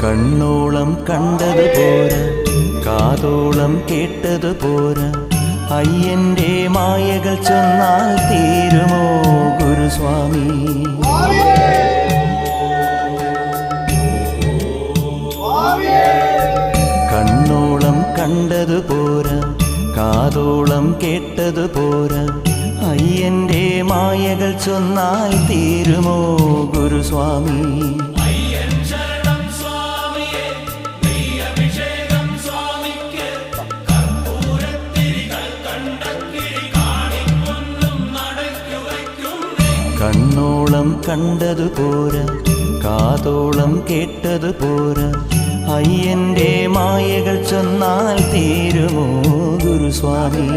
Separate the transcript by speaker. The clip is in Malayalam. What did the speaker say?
Speaker 1: കണ്ണോളം കണ്ടത് പോരാ, കാതോളം കേട്ടത് പോരാ, അയ്യന്റെ മായകൾ ചൊന്നാൽ തീരുമോ ഗുരുസ്വാമി? കണ്ണോളം കണ്ടത് പോരാ, കാതോളം കേട്ടത് പോരാ, അയ്യന്റെ മായകൾ ചൊന്നാൽ തീരുമോ ഗുരുസ്വാമി? കണ്ണോളം കണ്ടത് പോരാ, കാതോളം കേട്ടത് പോരാ, അയ്യന്റെ മായകൾ ചൊന്നാൽ തീരുമോ ഗുരുസ്വാമി?